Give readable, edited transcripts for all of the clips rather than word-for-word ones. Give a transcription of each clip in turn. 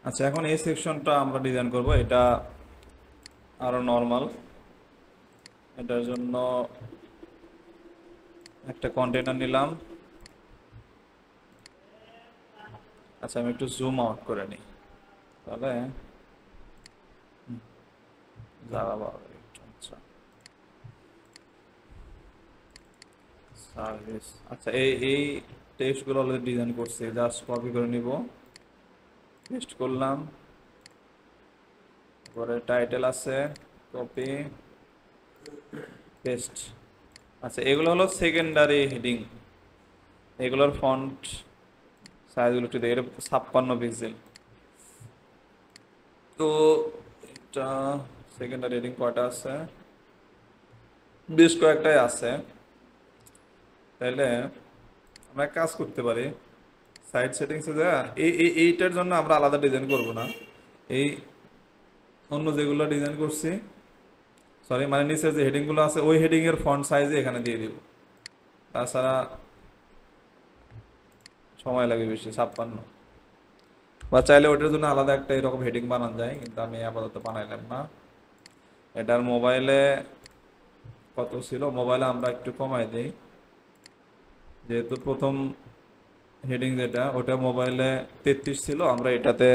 আচ্ছা, এখন এই সেকশনটা আমরা ডিজাইন করব, এটা আরো নর্মাল। এটার জন্য একটা কন্টেনার নিলাম। আচ্ছা, আমি একটু জুম আউট করে নিই, তাহলে জায়গা পাওয়া যাবে একটু। আচ্ছা, সার্ভিস। আচ্ছা, এই টেক্সটগুলো অলরেডি ডিজাইন করছি, জাস্ট কপি করে নিব, পেস্ট করলাম। পরে টাইটেল আছে, কপি, পেস্ট। আচ্ছা, এগুলো হলো সেকেন্ডারি হেডিং। এগুলোর ফন্ট সাইজগুলো একটু দেখে, এটা 56 পিক্সেল। তো এটা সেকেন্ডারি হেডিং কয়টা আছে? বেশ কয়েকটাই আছে। তাহলে আমরা এক কাজ করতে পারি, সাইড সেটিংসে যা এইটার জন্য আমরা আলাদা ডিজাইন করব না। এই অন্য যেগুলো ডিজাইন করছি, সরি মানে নিচে যে হেডিংগুলো আছে ওই হেডিং এর ফন্ট সাইজে এখানে দিয়ে দিব। তাছাড়া সময় লাগে বেশি, 56। বা চাইলে ওইটার জন্য আলাদা একটা এরকম হেডিং বানানো যায়, কিন্তু আমি আপাতত বানাইলাম না। এটার মোবাইলে কত ছিল, মোবাইলে আমরা একটু কমাই দিই, যেহেতু প্রথম হেডিং যেটা ওটা মোবাইলে 33 ছিল, আমরা এটাতে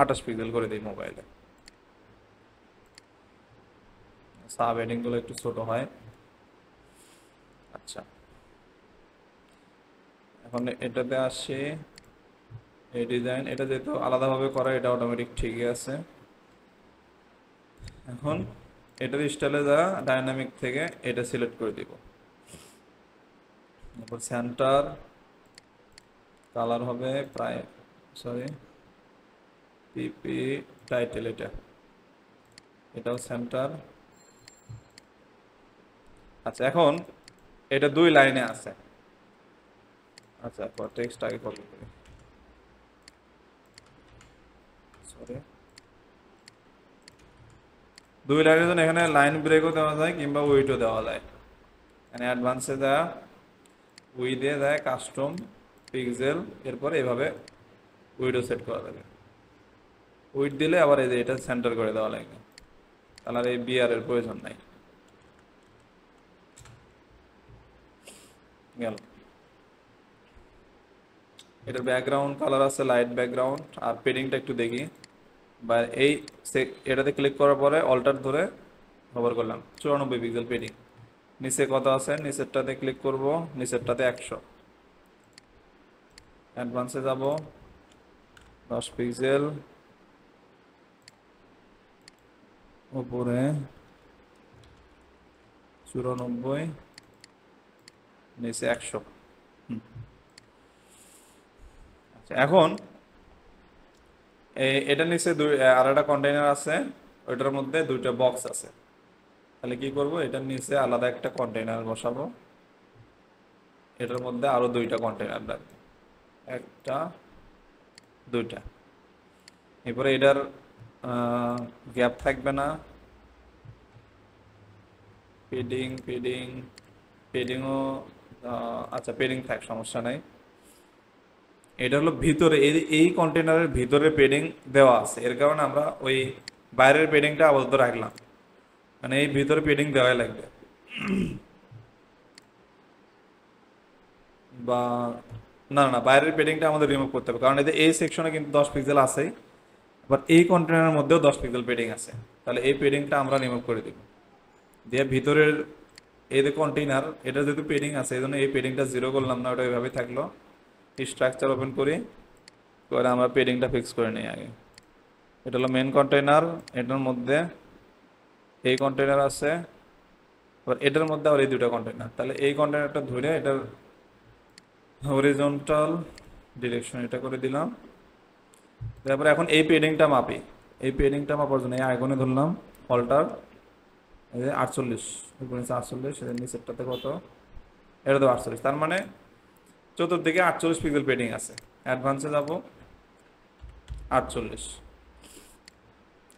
28 পিক্সেল করে দিই মোবাইলে। সাব হেডিং গুলো একটু ছোট হয়। আচ্ছা, এখন এটাতে আসি। এই ডিজাইন, এটা যেহেতু আলাদাভাবে করা, এটা অটোমেটিক ঠিকই আছে। এখন এটার স্টাইলে যা ডাইনামিক থেকে এটা সিলেক্ট করে দিব। তারপর সেন্টার কালার হবে প্রায়, সরি, পিপি টাইটেল, এটাও সেন্টার। আচ্ছা, এখন এটা 2 লাইনে আছে। আচ্ছা, টেক্সট আগে কপি করি, সরি। 2 লাইনের জন্য এখানে লাইন ব্রেকও দেওয়া যায় কিংবা উইডও দেওয়া যায়। এখানে অ্যাডভান্সে দেওয়া উইডে দেয় কাস্টম পিক্সেল, এরপরে এভাবে উইডো সেট করা যাবে। উইড দিলে আবার এই যে এটা সেন্টার করে দেওয়া লাগবে, তাহলে আর এই বিআর এর প্রয়োজন নাই। গেল। এটার ব্যাকগ্রাউন্ড কালার আছে লাইট ব্যাকগ্রাউন্ড। আর পেডিংটা একটু দেখি, বা এটাতে ক্লিক করার পরে অল্টার ধরে হোভার করলাম, 94 পিক্সেল পেডিং। নিচে কত আছে, নিচেরটাতে ক্লিক করব, নিচেরটাতে 100। অ্যাডভান্সে যাব, 10 পিক্সেল উপরে, 94, নিচে 100। আচ্ছা, এখন এটার নিচে আর একটা কন্টেইনার আছে, ওইটার মধ্যে 2টা বক্স আছে। তাহলে কি করব, এটার নিচে আলাদা একটা কন্টেইনার বসাবো, এটার মধ্যে আরো 2টা কন্টেইনার রাখবো, একটা, 2টা। এরপরে এটার গ্যাপ থাকবে না, পেডিং পেডিং পেডিংও, আচ্ছা পেডিং থাক, সমস্যা নাই। এটা হলো ভিতরে, এই কন্টেনারের ভিতরে পেডিং দেওয়া আছে, এর কারণে আমরা ওই বাইরের পেডিংটা আপাতত রাখলাম, মানে এই ভিতরে পেডিং দেওয়াই লাগবে। বা না না, বাইরের পেডিংটা আমাদের রিমুভ করতে হবে, কারণ এই সেকশনে কিন্তু 10 পিক্সেল আছেই, আবার এই কন্টেনারের মধ্যেও 10 পিক্সেল পেডিং আছে। তাহলে এই পেডিংটা আমরা রিমুভ করে দিব, দিয়ে ভিতরের এই যে কন্টেইনার, এটা যেহেতু পেডিং আছে এই জন্য এই পেডিংটা 0 করলাম না, ওটা এইভাবে থাকলো। স্ট্রাকচার ওপেন করি, করে আমরা পেডিংটা ফিক্স করে নিই আগে। এটা হলো মেন কন্টেইনার, এটার মধ্যে এই কন্টেইনার আছে, এবার এটার মধ্যে আবার এই 2টা কন্টেইনার। তাহলে এই কন্টেইনারটা ধরে এটার হরিজন্টাল ডিরেকশন এটা করে দিলাম। তারপরে এখন এই পেডিংটা মাপি, এই পেডিংটা মাপার জন্য এই আইকনে ধরলাম, অল্টার, এই যে 48, উপরে 48, এর নিচেরটাতে কত, এটা তো 48, তার মানে চতুর্দিকে 48 পিক্সেল পেডিং আছে। অ্যাডভান্সে যাব, 48।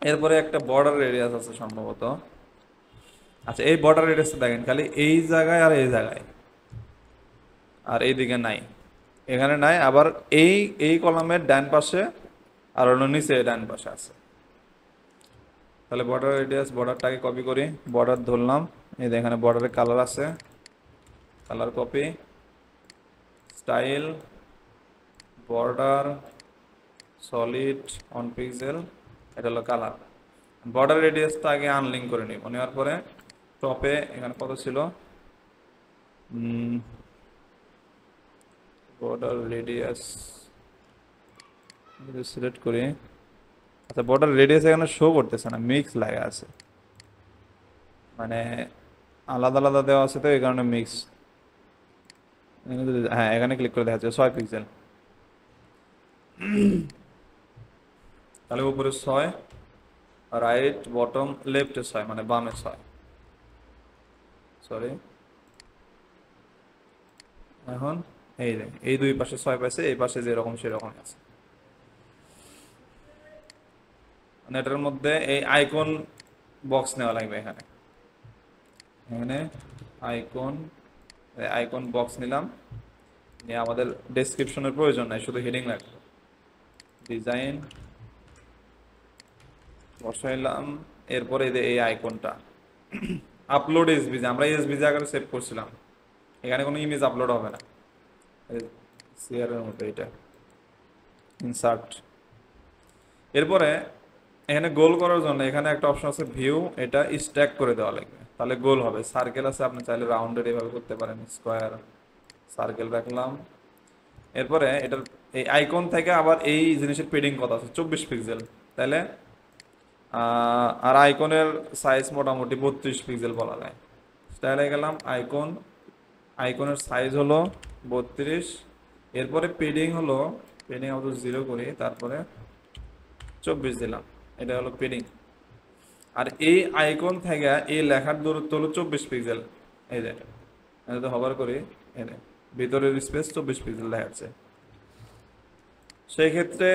এরপরে একটা বর্ডার রেডিয়াস আছে সম্ভবত। আচ্ছা, এই বর্ডার রেডিয়াসটা দেখেন, খালি এই জায়গায় আর এই জায়গায়, আর এইদিকে নাই, এখানে নাই। আবার এই এই কলামের ডান পাশে আর হলো নিচে ডান পাশে আছে। তাহলে বর্ডার রেডিয়াস, বর্ডারটাকে কপি করি, বর্ডার ধরলাম, এই যে এখানে বর্ডারের কালার আছে, colour copy, style, border, solid, on pixel, এটা হলো কালার। বর্ডার রেডিয়াসটা আগে আনলিঙ্ক করে নিব, নেওয়ার পরে টপে এখানে কত ছিল, বর্ডার রেডিয়াস সিলেক্ট করি। আচ্ছা, বর্ডার রেডিয়াস এখানে শো করতেছে না, মিক্স লাগা আছে, মানে আলাদা আলাদা দেওয়া আছে তো এই কারণে মিক্স। হ্যাঁ, এখানে ক্লিক করে দেখা যাচ্ছে 6 পিক্সেল। তাহলে উপরে 6, রাইট বটম লেফটে 6, মানে বামে 6, সরি। এখন এই যে এই দুই পাশে 6 পাইছে, এই পাশে যেরকম সেরকম আছে। মানে এটার মধ্যে এই আইকন বক্স নেওয়া লাগবে, এখানে এখানে আইকন, আইকন বক্স নিলাম, নিয়ে আমাদের ডেসক্রিপশনের প্রয়োজন নাই, শুধু হেডিং লাগবে। ডিজাইন বসাইলাম, এরপরে এই আইকনটা আপলোড এসবিজি, আমরা এসবিজি আকারে সেভ করছিলাম, এখানে কোনো ইমেজ আপলোড হবে না, শেয়ারের মতো এটা ইনসার্ট। এরপরে এখানে গোল করার জন্য এখানে একটা অপশন আছে ভিউ, এটা স্ট্যাক করে দেওয়া লাগবে, তাহলে গোল হবে। সার্কেল আছে, আপনি চাইলে রাউন্ডেড এভাবে করতে পারেন, স্কোয়ার, সার্কেল রাখলাম। এরপরে এটার এই আইকন থেকে আবার এই জিনিসের পেডিং কত আছে, 24 পিক্সেল, তাহলে আর আইকনের সাইজ মোটামুটি 32 পিক্সেল বলা যায়। স্টাইলে গেলাম, আইকন, আইকনের সাইজ হলো 32, এরপরে পেডিং হলো, পেডিং আমরা 0 করি, তারপরে 24 দিলাম, এটা হলো পেডিং। আর এই আইকন থেকে এই লেখার দূরত্ব হলো 24 পিক্সেল, এই যে এটা হবার করি, এই যে ভিতরের স্পেস 24 পিক্সেল দেখাচ্ছে। সেই ক্ষেত্রে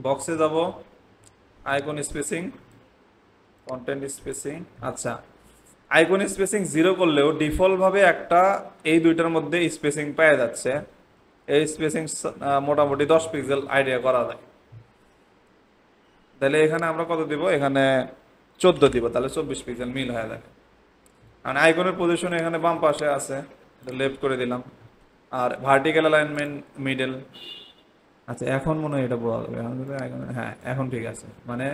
বক্সে যাব, আইকন স্পেসিং, কন্টেন্ট স্পেসিং। আচ্ছা, আইকন স্পেসিং 0 করলেও ডিফল্ট ভাবে একটা এই দুইটার মধ্যে স্পেসিং পাওয়া যাচ্ছে, এই স্পেসিং মোটামুটি 10 পিক্সেল আইডিয়া করা যায়। তাহলে এখানে আমরা কত দিব, এখানে 14 দিব, তাহলে 24 পিক্সেল মিল হয়ে যাবে। আর আইকনের পজিশন এখানে বাম পাশে আছে, এটা লেফট করে দিলাম, আর ভার্টিক্যাল অ্যালাইনমেন্ট মিডল। আচ্ছা, এখন মনে হয় এটা বলা যাবে, হ্যাঁ এখন ঠিক আছে, মানে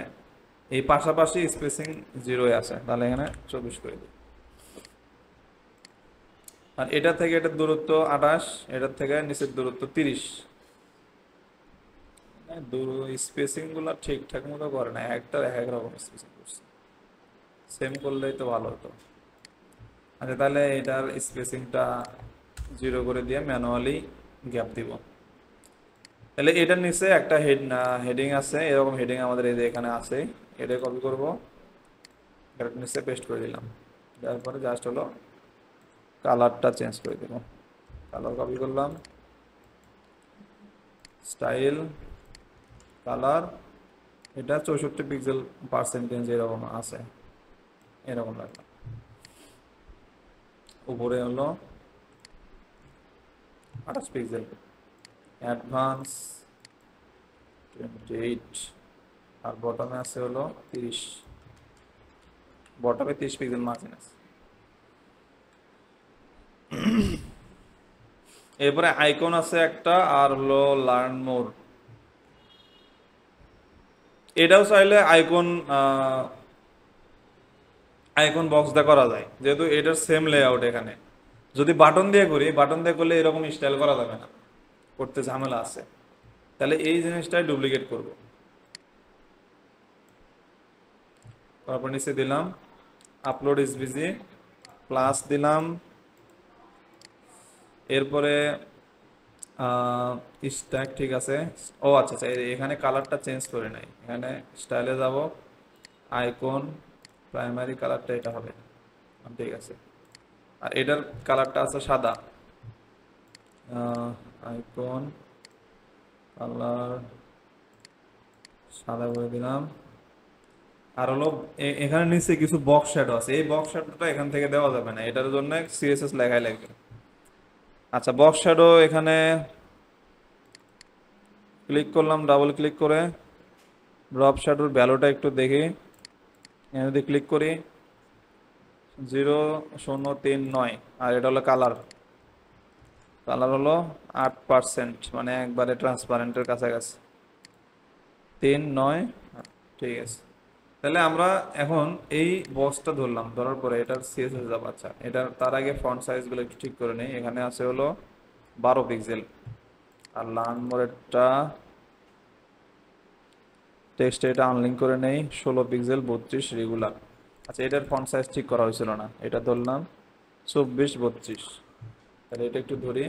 এই পাশাপাশি স্পেসিং 0 আছে, তাহলে এখানে 24 করে দিই। আর এটা থেকে এটার দূরত্ব 28, এটার থেকে নিচের দূরত্ব 30। স্পেসিং গুলা ঠিকঠাক মতো করে না, একটা এক রকম স্পেসিং করছে, সেম করলেই তো ভালো হতো। আচ্ছা, তাহলে এটার স্পেসিংটা 0 করে দিয়ে ম্যানুয়ালি গ্যাপ দিব। তাহলে এটার নিচে একটা হেডিং আছে, এরকম হেডিং আমাদের এই যে এখানে আছে, এটা কপি করব, এটার নিচে পেস্ট করে দিলাম, তারপরে জাস্ট হলো কালারটা চেঞ্জ করে দেব, কালার কপি করলাম, স্টাইল, কালার, এটা 64 পিক্সেল পার্সেন্টেজ এরকম আছে, এরকম রাখলাম। উপরে হলো 28 পিক্সেল, অ্যাডভান্স 28, আর বটমে আছে হলো 30, বটমে 30 পিক্সেল মার্জিন আছে। এরপরে আইকন আছে একটা, আর হলো লার্ন মোর, এটাও চাইলে আইকন আইকন বক্স দিয়ে করা যায়, যেহেতু এটার সেম লেআউট। এখানে যদি বাটন দিয়ে করি, বাটন দিয়ে করলে এরকম স্টাইল করা যাবে না, করতে ঝামেলা আছে, তাহলে এই জিনিসটাই ডুপ্লিকেট করব। তারপর নিচে দিলাম আপলোড এসভিজি, প্লাস দিলাম, এরপরে স্ট্যাক ঠিক আছে। ও আচ্ছা আচ্ছা, এখানে কালারটা চেঞ্জ করে নাই, এখানে স্টাইলে যাব, আইকন প্রাইমারি কালারটা এটা হবে, ঠিক আছে। আর এটার কালারটা আছে সাদা, আইকন কালার সাদা করে দিলাম। আর হলো এখানে নিচে কিছু বক্স শ্যাডো আছে, এই বক্স শ্যাডোটা এখান থেকে দেওয়া যাবে না, এটার জন্য সিএসএস লেখাই লাগবে। আচ্ছা, বক্স শ্যাডো এখানে ক্লিক করলাম, ডাবল ক্লিক করে ড্রপ শ্যাডোর ভ্যালুটা একটু দেখি। যদি ক্লিক করি 0.039, আর এটা হলো কালার। কালার হলো 8%, মানে একবারে ট্রান্সপারেন্টের কাছাকাছি 3.9। ঠিক আছে, তাহলে আমরা এখন এই বক্সটা ধরলাম, ধরার পরে এটার সিএসএস যাব। আচ্ছা, এটার তার আগে ফন্ট সাইজগুলো একটু ঠিক করে নেই। এখানে আছে হলো 12 পিক্সেল, আর লার্ন মোডটা টেক্সট এটা আনলিঙ্ক করে নেই 16 পিক্সেল 32 রেগুলার। আচ্ছা, এটার ফন্ট সাইজ ঠিক করা হয়েছিল না, এটা ধরলাম 24-32। তাহলে এটা একটু ধরি।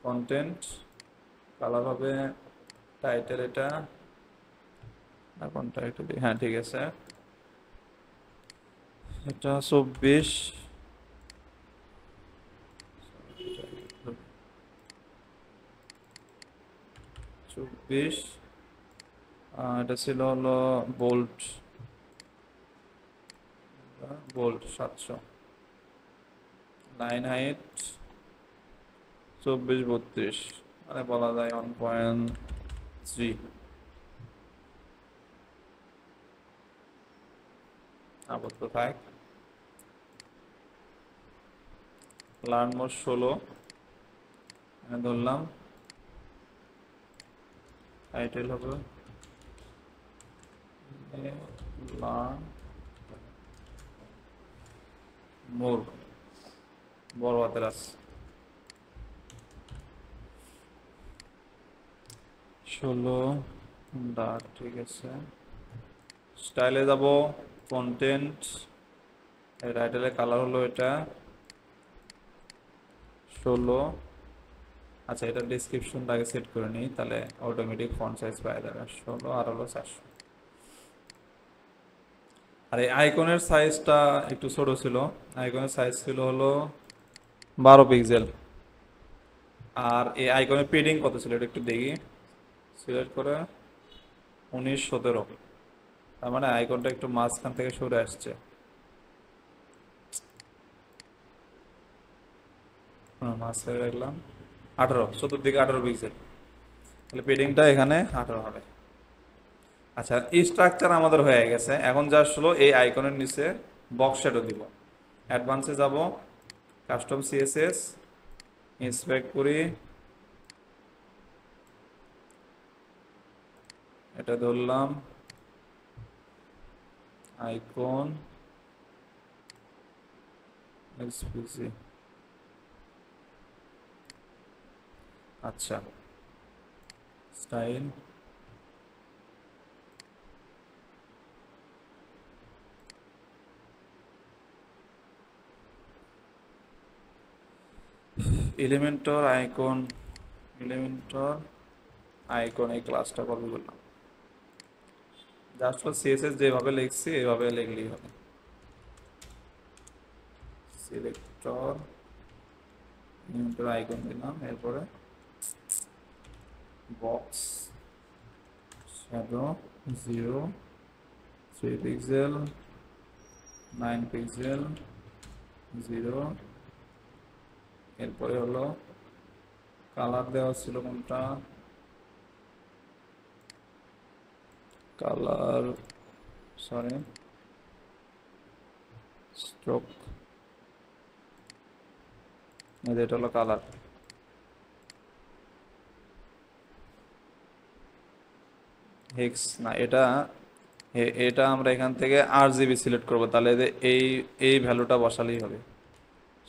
কন্টেন্ট কালার হবে টাইটেল, এটা এখন টাইটেল, হ্যাঁ ঠিক আছে, এটা 24। এটা ছিল হলো বোল্ট, বোল্ট 700। লাইন হাইট 24-32, মানে বলা যায় 1.3। আপাতত থাক। লার্ন মোড 16 ধরলাম। টাইটেল হবে লার্ন মোর, বড় হাতের আছে 16 ডার্ক। ঠিক আছে, স্টাইলে যাব, কন্টেন্ট, টাইটেলের কালার হলো এটা 16। আচ্ছা, এটা ডিসক্রিপশনটা আগে সেট করে নিই, তাহলে অটোমেটিক ফন্ট সাইজ পাওয়া যাবে 16, আর হলো 400। আর এই আইকনের সাইজটা একটু ছোট ছিল, আইকনের সাইজ ছিল হলো 12 পিক্সেল। আর এই আইকনের পেডিং কত ছিল এটা একটু দেখি। সিলেক্ট করে 19-17, তার মানে আইকনটা একটু মাঝখান থেকে সরে আসছে। মাঝখানে রাখলাম 18, চতুর্দিকে 18 পিক্সেল, তাহলে পেডিংটা এখানে 18 হবে। আচ্ছা, এই স্ট্রাকচার আমাদের হয়ে গেছে। এখন যা হলো এই আইকনের নিচে বক্স শ্যাডো দিব। অ্যাডভান্সে যাব, কাস্টম সিএসএস ইন্সপেক্ট করি, এটা ধরলাম আইকন এক্সপিসি। আচ্ছা, style Elementor icon, Elementor icon, এই ক্লাসটা কপি করলাম। জাস্ট সিএসএস যেভাবে লিখছি এভাবে লিখলেই হবে। সিলেক্টর এলিমেন্টর আইকন দিলাম, এরপরে বক্স শ্যাডো 0, 3 পিক্সেল, 9 পিক্সেল, 0। এরপরে হলো কালার দেওয়া ছিল কোনটা, কালার সরি স্ট্রোক, এটা হলো কালার। হেক্স না, এটা এটা আমরা এখান থেকে RGB সিলেক্ট করব, তাহলে এই এই ভ্যালুটা বসালেই হবে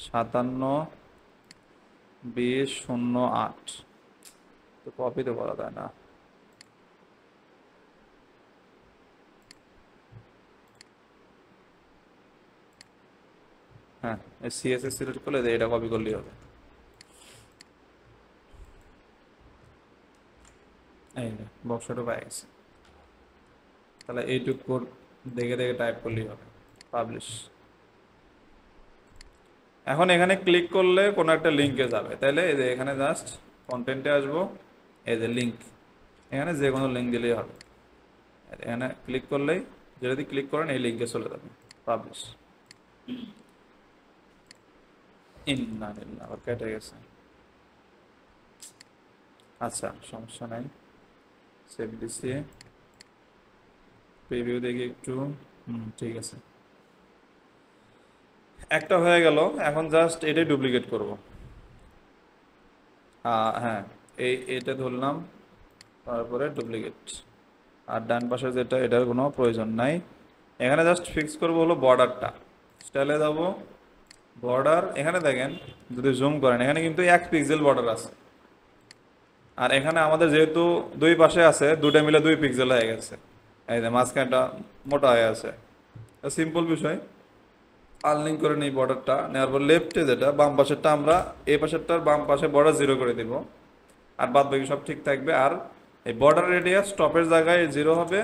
57-20-08। তো কপি তো করা যায় না। হ্যাঁ, সিএসএস সিলেক্ট করলে এটা কপি করলেই হবে। এই বক্সটা পাই গেছে, তাহলে এইটুক কোড দেখে দেখে টাইপ করলেই হবে, পাবলিশ। এখন এখানে ক্লিক করলে কোনো একটা লিঙ্কে যাবে, তাহলে এই যে এখানে জাস্ট কন্টেন্টে আসবো, এই যে লিঙ্ক, এখানে যে কোনো লিঙ্ক দিলেই হবে। এখানে ক্লিক করলেই, যদি ক্লিক করেন এই লিঙ্কে চলে যাবে, পাবলিশ। আবার কেটে গেছে। আচ্ছা, সমস্যা নাই, সেভ দিছি, প্রিভিউ দেখি একটু। ঠিক আছে, একটা হয়ে গেল। এখন জাস্ট এটাই ডুপ্লিকেট করব। হ্যাঁ, এটা ধরলাম, তারপরে ডুপ্লিকেট। আর ডান পাশে যেটা, এটার কোনো প্রয়োজন নাই। এখানে জাস্ট ফিক্স করব হলো বর্ডারটা। স্টাইলে যাব, বর্ডার, এখানে দেখেন যদি জুম করেন এখানে কিন্তু 1 পিক্সেল বর্ডার আছে। আর এখানে আমাদের যেহেতু দুই পাশে আছে, দুটো মিলে 2 পিক্সেল হয়ে গেছে। এই যে মাঝখানটা মোটা হয়ে আছে। সিম্পল বিষয়, আনলিঙ্ক করে নিই বর্ডারটা। নেওয়ার পর লেফটে যেটা, বাম পাশেরটা আমরা এই পাশেরটার বাম পাশে বর্ডার 0 করে দিব। আর বাদ বাকি সব ঠিক থাকবে। আর এই বর্ডার রেডিয়াস টপের জায়গায় 0 হবে,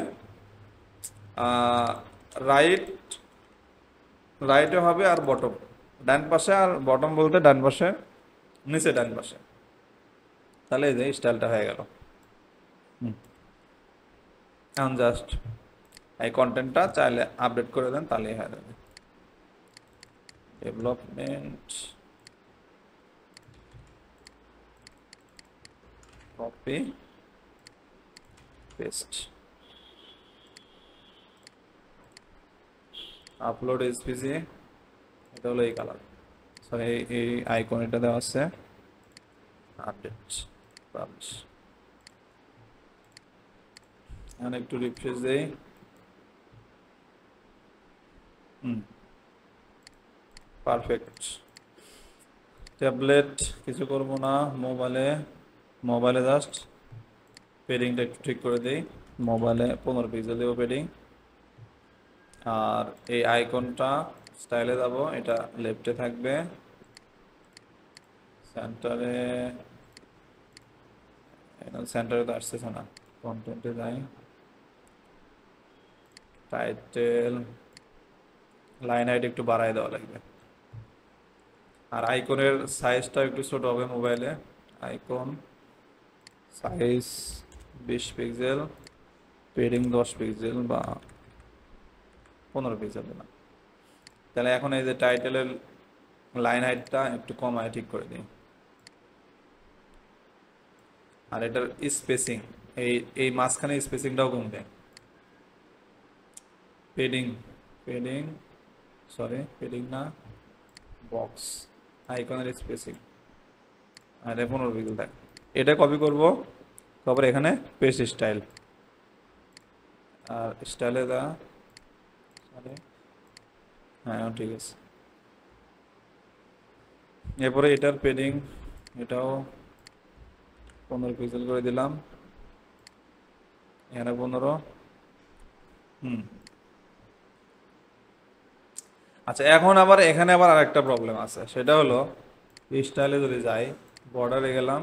রাইট রাইটে হবে, আর বটম ডান পাশে। আর বটম বলতে ডান পাশে, নিচে ডান পাশে। তাহলে এই যে স্টাইলটা হয়ে গেল। এখন জাস্ট এই কন্টেন্টটা চাইলে আপডেট করে দেন, তাহলেই হয়ে যাবে। Development, copy, paste, upload SPG. এটা হলো এই কালার, সরি এই আইকন এটা দেওয়া আছে। Update, publish. এখন একটু রিফ্রেশ দেই। পারফেক্ট। ট্যাবলেট কিছু করব না, মোবাইলে জাস্ট পেডিংটা একটু ঠিক করে দেই। মোবাইলে 15 পিক্সেল দেবো পেডিং। আর এই আইকনটা স্টাইলে যাব, এটা লেফটে থাকবে। সেন্টারে, সেন্টারে তো আসতেছে না, কন্টেন্টে যাই। টাইটেল, লাইন হাইট একটু বাড়াই দেওয়া লাগবে। আর আইকনের সাইজটা একটু ছোট হবে মোবাইলে। Icon size 20 pixel, padding 10 pixel বা 15 পিক্সেল না। তাহলে এখন এই যে টাইটেলের লাইন হাইটটা একটু কমায় ঠিক করে দিই। আর এটার স্পেসিং, এই এই মাঝখানে স্পেসিংটাও কমবে। পেডিং, পেডিং, সরি পেডিং না, বক্স, আইকনের স্পেসিং। আর 15 পিক্সেল থাকে। এটা কপি করব, তারপরে এখানে পেস্ট স্টাইল। আর স্টাইলে দা, হ্যাঁ ঠিক আছে। এরপরে এটার পেডিং, এটাও 15 পিক্সেল করে দিলাম। এখানে 15। আচ্ছা, এখন আবার এখানে আবার আরেকটা প্রবলেম আছে, সেটা হলো স্টাইলে যদি যাই, বর্ডারে গেলাম,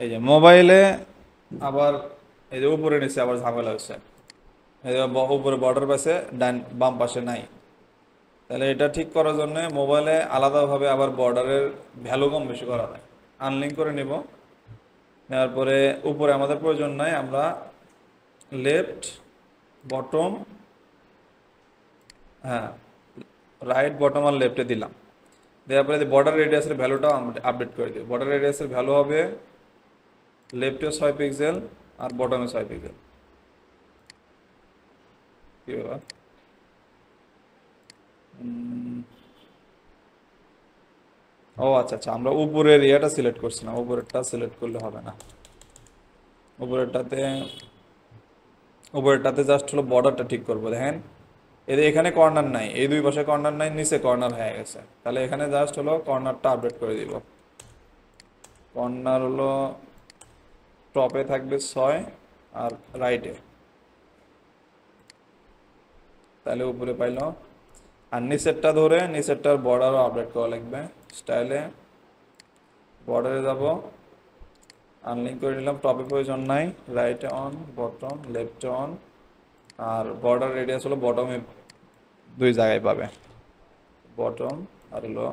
এই যে মোবাইলে আবার এই যে উপরে নিচে আবার ঝামেলা হচ্ছে। এই যে উপরে বর্ডার পাশে ডান বাম পাশে নাই। তাহলে এটা ঠিক করার জন্য মোবাইলে আলাদাভাবে আবার বর্ডারের ভ্যালু কম বেশি করা যায়। আনলিঙ্ক করে নিব, নেওয়ার পরে উপরে আমাদের প্রয়োজন নাই, আমরা লেফট, বটম, হ্যাঁ রাইট, বটম আর লেফটে দিলাম। দেওয়ার পরে বর্ডার রেডিয়াসের ভ্যালুটা আপডেট করে দিই। বর্ডার রেডিয়াসের ভ্যালু হবে লেফটে 6 পিক্সেল আর বটমে 6 পিক্সেল। কি ব্যাপার? ও আচ্ছা আচ্ছা, আমরা উপরের ইয়েটা সিলেক্ট করছি না, উপরেরটা সিলেক্ট করলে হবে না। উপরেরটাতে, উপরেরটাতে জাস্ট হলো বর্ডারটা ঠিক করবো। দেখেন এদের এখানে কর্নার নাই, এই দুই পাশে কর্নার নাই, নিচে কর্নার হয়ে গেছে। তাহলে এখানে জাস্ট হলো কর্নারটা আপডেট করে দিব। কর্নার হলো টপে থাকবে 6 আর রাইটে, তাহলে উপরে পাইল। আর নিচেরটা ধরে নিচেরটার বর্ডারও আপডেট করা লাগবে। স্টাইলে বর্ডারে যাব, আনলিঙ্ক করে নিলাম, টপে প্রয়োজন নাই, রাইটে অন, বটম লেফটে অন। আর বর্ডার রেডিয়াস হলো বটমে দুই জায়গায় পাবে, বটম আর হলো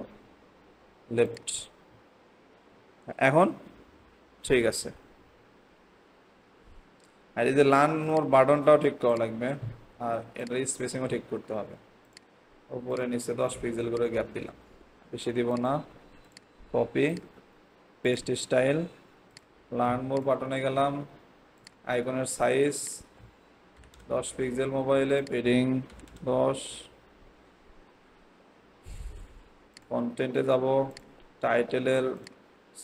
লেফট। এখন ঠিক আছে। আর এই যে লার্ন মোর বাটনটাও ঠিক করা লাগবে, আর এটার স্পেসিংও ঠিক করতে হবে। উপরে নিচে 10 পিক্সেল করে গ্যাপ দিলাম, বেশি দিব না। Copy, paste style, learn more বাটনে গেলাম, আইকনের সাইজ 10 পিক্সেল, মোবাইলে পেডিং 10, কন্টেন্টে যাব, টাইটেলের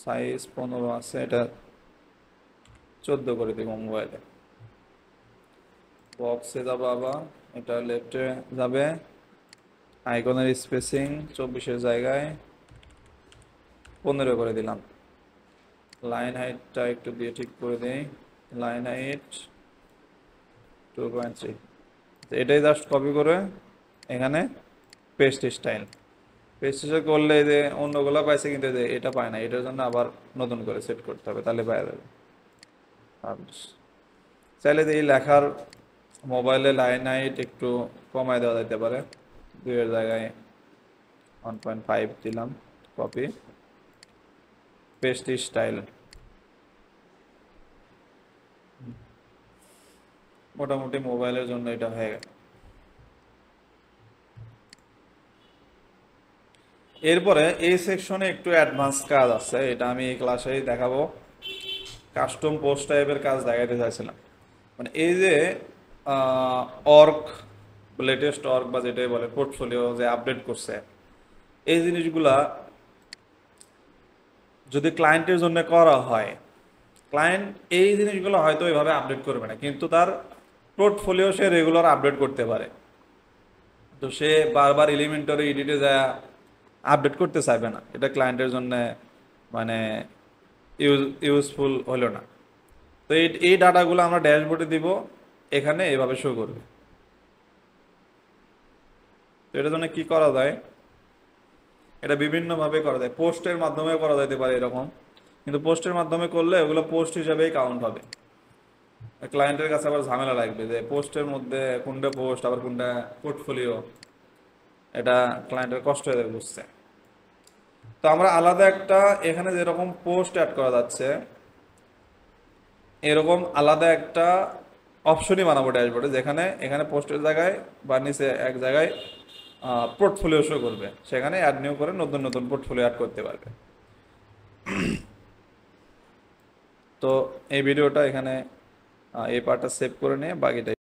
সাইজ 15 আছে, এটা 14 করে দিব মোবাইলে। বক্সে যাব আবার, এটা লেফটে যাবে, আইকনের স্পেসিং 24-এর জায়গায় 15 করে দিলাম। লাইন হাইটটা একটু দিয়ে ঠিক করে দিই, লাইন হাইট 2.3। এটাই জাস্ট কপি করে এখানে পেস্ট স্টাইল, পেস্ট স্টাইল করলে যে অন্যগুলো পাইছে কিন্তু এটা পায় না, এটার জন্য আবার নতুন করে সেট করতে হবে, তাহলে পাওয়া যাবে। চাইলে এই লেখার মোবাইলে লাইন হাইট একটু কমায় দেওয়া যেতে পারে, 2-এর জায়গায় 1.5 দিলাম, কপি, পেস্ট স্টাইল। মোটামুটি মোবাইলের জন্য এটা হয়ে গেল। এরপরে এই সেকশনে একটু অ্যাডভান্স কাজ আছে, এটা আমি এই ক্লাসেই দেখাবো। কাস্টম পোস্ট টাইপের কাজ দেখাইতে চাইছিলাম, মানে এই যে অর্গ, লেটেস্ট অর্গ বা যেটাই বলে পোর্টফোলিও যে আপডেট করছে, এই জিনিসগুলা যদি ক্লায়েন্টের জন্য করা হয়, ক্লায়েন্ট এই জিনিসগুলো হয়তো এইভাবে আপডেট করবে না, কিন্তু তার পোর্টফোলিও সে রেগুলার আপডেট করতে পারে। তো সে বারবার এলিমেন্টরি এডিটে যায় আপডেট করতে চাইবে না, এটা ক্লায়েন্টের জন্য মানে ইউজফুল হলো না। তো এই ডাটাগুলো আমরা ড্যাশবোর্ডে দিব, এখানে এভাবে শো করবে। তো এটার জন্য কি করা যায়, এটা বিভিন্নভাবে করা যায়, পোস্টের মাধ্যমে করা যেতে পারে এরকম, কিন্তু পোস্টের মাধ্যমে করলে ওগুলো পোস্ট হিসাবেই কাউন্ট হবে। ক্লায়েন্টের কাছে আবার ঝামেলা লাগবে যে পোস্টের মধ্যে কোনটা পোস্ট আবার কোনটা পোর্টফোলিও, এটা ক্লায়েন্টের কষ্ট হয়ে যাবে বুঝছে। তো আমরা আলাদা একটা এখানে যেরকম পোস্ট অ্যাড করা যাচ্ছে, এরকম আলাদা একটা অপশনই বানাবো ড্যাশবোর্ডে, যেখানে এখানে পোস্টের জায়গায় বা নিচে এক জায়গায় পোর্টফোলিও শো করবে, সেখানে অ্যাড নিউ করে নতুন নতুন পোর্টফোলিও অ্যাড করতে পারবে। তো এই ভিডিওটা এখানে এই পার্টটা সেভ করে নিয়ে বাকিটা